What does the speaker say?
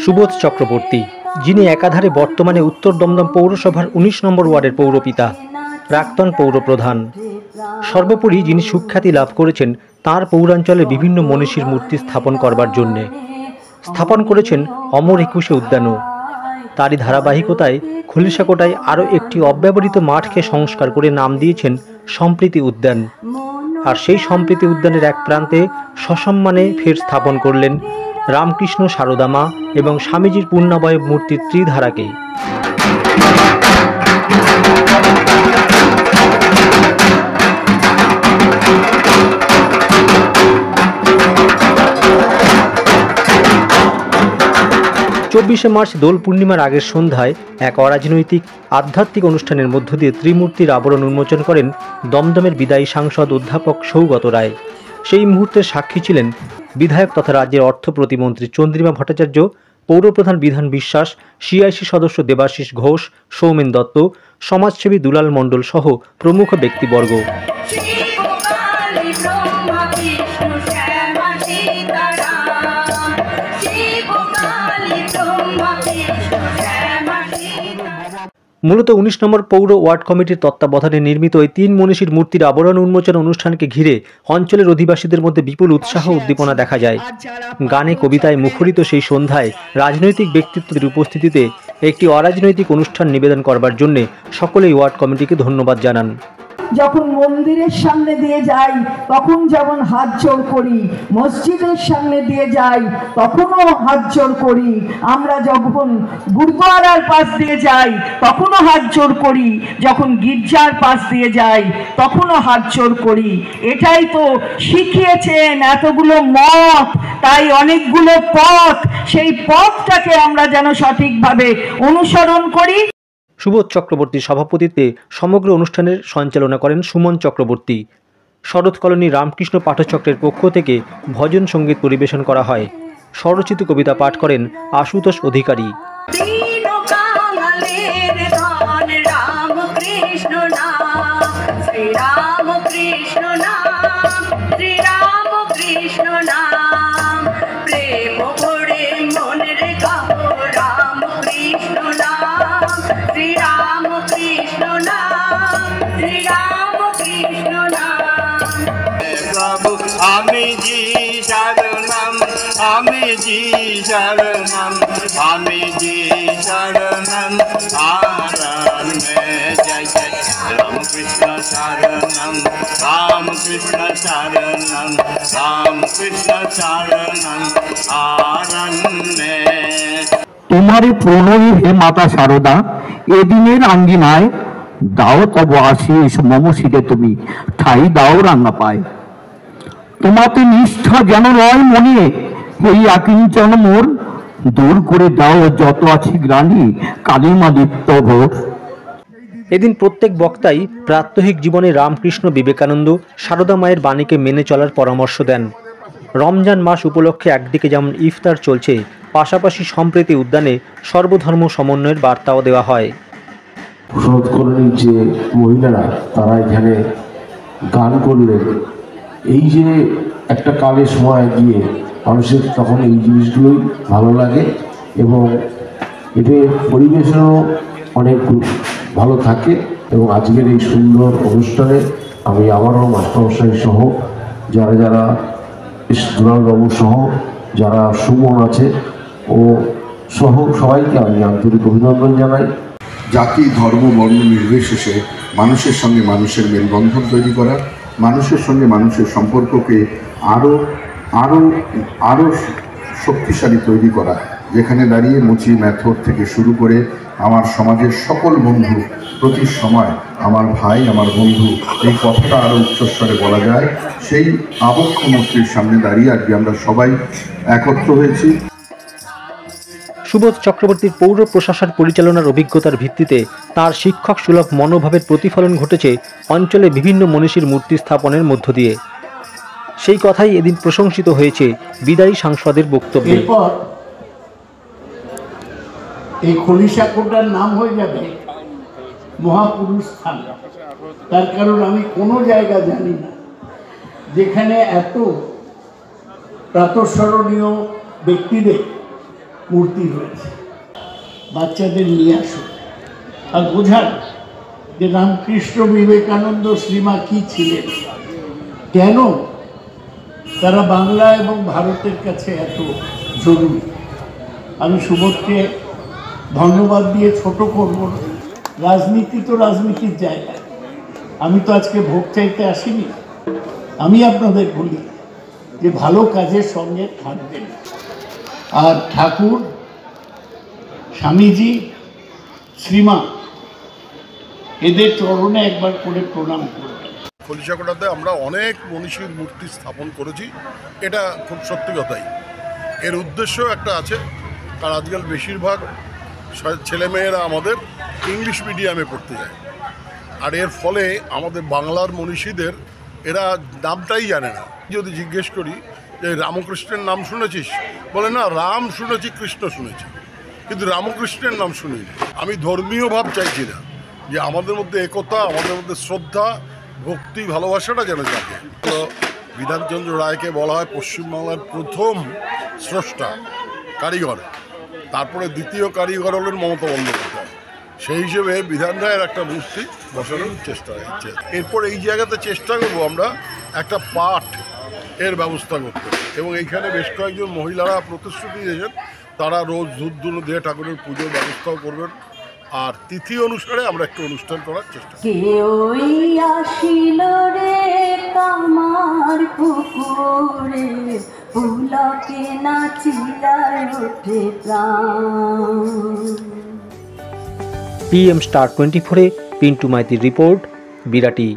সুবোধ চক্রবর্তী, যিনি একাধারে বর্তমানে উত্তর দমদম পৌরসভার ১৯ নম্বর ওয়ার্ডের পৌরপিতা, প্রাক্তন পৌরপ্রধান, সর্বোপরি যিনি সুখ্যাতি লাভ করেছেন তাঁর পৌরাঞ্চলে বিভিন্ন মনীষীর মূর্তি স্থাপন করবার জন্যে। স্থাপন করেছেন অমর একুশে উদ্যানও। তারই ধারাবাহিকতায় খলিশাকোটায় আরও একটি অব্যবহৃত মাঠকে সংস্কার করে নাম দিয়েছেন সম্প্রীতি উদ্যান। আর সেই সম্প্রীতি উদ্যানের এক প্রান্তে সসম্মানে ফের স্থাপন করলেন রামকৃষ্ণ সারদা মা এবং স্বামীজির পূর্ণাবয়ব মূর্তির ত্রিধারাকে। ২৪শে মার্চ দোল পূর্ণিমার আগের সন্ধ্যায় এক অরাজনৈতিক আধ্যাত্মিক অনুষ্ঠানের মধ্য দিয়ে ত্রিমূর্তির আবরণ উন্মোচন করেন দমদমের বিদায়ী সাংসদ অধ্যাপক সৌগত রায়। সেই মুহূর্তের সাক্ষী ছিলেন বিধায়ক তথা রাজ্যের অর্থ প্রতিমন্ত্রী চন্দ্রিমা ভট্টাচার্য, পৌরপ্রধান বিধান বিশ্বাস, সিআইসি সদস্য দেবাশিস ঘোষ, সৌমেন দত্ত, সমাজসেবী দুলাল মণ্ডল সহ প্রমুখ ব্যক্তিবর্গ। মূলত ১৯ নম্বর পৌর ওয়ার্ড কমিটির তত্ত্বাবধানে নির্মিত এই ৩ মনীষীর মূর্তির আবরণ উন্মোচন অনুষ্ঠানকে ঘিরে অঞ্চলের অধিবাসীদের মধ্যে বিপুল উৎসাহ উদ্দীপনা দেখা যায়। গানে কবিতায় মুখরিত সেই সন্ধ্যায় রাজনৈতিক ব্যক্তিত্বদের উপস্থিতিতে একটি অরাজনৈতিক অনুষ্ঠান নিবেদন করবার জন্য সকলেই ওয়ার্ড কমিটিকে ধন্যবাদ জানান। যখন মন্দিরের সামনে দিয়ে যাই তখন যেমন হাত জোড় করি, মসজিদের সামনে দিয়ে যাই তখনও হাত জোড় করি, আমরা যখন গুরুদ্বারার পাশ দিয়ে যাই তখনও হাত জোড় করি, যখন গির্জার পাশ দিয়ে যাই তখনও হাত জোড় করি। এটাই তো শিখিয়েছেন এতগুলো মত, তাই অনেকগুলো পথ, সেই পথটাকে আমরা যেন সঠিকভাবে অনুসরণ করি। সুবোধ চক্রবর্তীর সভাপতিত্বে সমগ্র অনুষ্ঠানের সঞ্চালনা করেন সুমন চক্রবর্তী। শরৎ কলোনি রামকৃষ্ণ পাঠচক্রের পক্ষ থেকে ভজন সঙ্গীত পরিবেশন করা হয়। স্বরচিত কবিতা পাঠ করেন আশুতোষ অধিকারী। আমি জি শরণম, আমি জি শরণম, আমি জি শরণম, আরণ্যে জয় জয় রামকৃষ্ণ শরণম, রামকৃষ্ণ শরণম, রামকৃষ্ণ শরণম, আরণ্যে। তোমারে প্রণয়ী হে মাতা শারদা, এদিনের আঙ্গিনায় দাও তব আশিস, মম শিরে তুমি ঠাই দাও রান্না পায়। তোমাতে নিষ্ঠা যেন রয় মনে, এই আকিঞ্চন মোর, দূর করে দাও যত আছি গ্লানি, কালিমাদিত্য ভোর। এদিন প্রত্যেক বক্তাই প্রাত্যহিক জীবনে রামকৃষ্ণ, বিবেকানন্দ, সারদা মায়ের বাণীকে মেনে চলার পরামর্শ দেন। রমজান মাস উপলক্ষে একদিকে যেমন ইফতার চলছে, পাশাপাশি সম্প্রীতি উদ্যানে সর্বধর্ম সমন্বয়ের বার্তাও দেওয়া হয়। শরৎ কলোনির যে মহিলারা তারা এখানে গান করলেন, এই যে একটা কালের সময় গিয়ে মানুষের তখন এই জিনিসগুলোই ভালো লাগে এবং এদের পরিবেশনও অনেক ভালো থাকে। এবং আজকের এই সুন্দর অনুষ্ঠানে আমি আমারও মাস্টারমশাই সহ যারা যারা দুলালবাবু সহ যারা সুমন আছে ও সহ সবাইকে আমি আন্তরিক অভিনন্দন জানাই। জাতি, ধর্ম, বর্ণ নির্বিশেষে মানুষের সঙ্গে মানুষের মেলবন্ধন তৈরি করা, মানুষের সঙ্গে মানুষের সম্পর্ককে আরও আরও আরও শক্তিশালী তৈরি করা, যেখানে দাঁড়িয়ে মুচি ম্যাথর থেকে শুরু করে আমার সমাজের সকল বন্ধু প্রতি সময় আমার ভাই, আমার বন্ধু, এই কথাটা আরও উচ্চস্বরে বলা যায়, সেই আবক্ষ মূর্তির সামনে দাঁড়িয়ে আজকে আমরা সবাই একত্র হয়েছি। সুবোধ চক্রবর্তীর পৌর প্রশাসন পরিচালনার অভিজ্ঞতার ভিত্তিতে তার শিক্ষক সুলভ মনোভাবের প্রতিফলন ঘটেছে অঞ্চলে বিভিন্ন মনীষীর মূর্তি স্থাপনের মধ্য দিয়ে। সেই কথাই এদিন প্রশংসিত হয়েছে বিদায়ী সাংসদের বক্তব্যে। এই খলিশাকোটার নাম হয়ে যাবে মহাপুরুষ স্থান। তার কারণ আমি কোনো জায়গা জানি না যেখানে এত প্রাতঃস্মরণীয় ব্যক্তিদের মূর্তি রয়েছে। বাচ্চাদের নিয়ে আসুন আর বোঝান যে রামকৃষ্ণ বিবেকানন্দ শ্রীমা কি ছিলেন, কেন তারা বাংলা এবং ভারতের কাছে এত জরুরি। আমি সুবোধকে ধন্যবাদ দিয়ে ছোট করব না, রাজনীতি তো রাজনীতির জায়গা। আমি তো আজকে ভোট চাইতে আসিনি। আমি আপনাদের বলি যে ভালো কাজের সঙ্গে থাকবেন, আর ঠাকুর, স্বামীজি, শ্রীমা এদের চরণে একবার করে প্রণাম করবেন। খলিশাকোটাতে আমরা অনেক মনীষীর মূর্তি স্থাপন করেছি, এটা খুব সত্যি কথাই। এর উদ্দেশ্য একটা আছে, কারণ আজকাল বেশিরভাগ ছেলেমেয়েরা আমাদের ইংলিশ মিডিয়ামে পড়তে যায়, আর এর ফলে আমাদের বাংলার মনীষীদের এরা নামটাই জানে না। যদি জিজ্ঞেস করি যে রামকৃষ্ণের নাম শুনেছিস, বলে না, রাম শুনেছি, কৃষ্ণ শুনেছি, কিন্তু রামকৃষ্ণের নাম শুনিনি। আমি ধর্মীয় ভাব চাইছি না, যে আমাদের মধ্যে একতা, আমাদের মধ্যে শ্রদ্ধা, ভক্তি, ভালোবাসাটা যেন জাগে। তো বিধানচন্দ্র রায়কে বলা হয় পশ্চিমবাংলার প্রথম স্রষ্টা কারিগর, তারপরে দ্বিতীয় কারিগর হলেন মমতা বন্দ্যোপাধ্যায়। সেই হিসেবে বিধান রায়ের একটা মূর্তি বসানোর চেষ্টা হচ্ছে। এরপর এই জায়গাতে চেষ্টা করবো আমরা একটা পাঠ এর ব্যবস্থা করতে, এবং এইখানে বেশ কয়েকজন মহিলারা প্রতিশ্রুতি দিয়েছেন, তারা রোজ ধূপ ধুনো দিয়ে ঠাকুরের পুজোর ব্যবস্থাও করবেন, আর তিথি অনুসারে আমরা একটু অনুষ্ঠান করার চেষ্টা করব। কেউই আসিল রে কামার পুকুরে, পুলকে নাচিলায় ওঠে প্রাণ। PM Star 24-এ পিন্টু মাইতির রিপোর্ট, বিরাটি।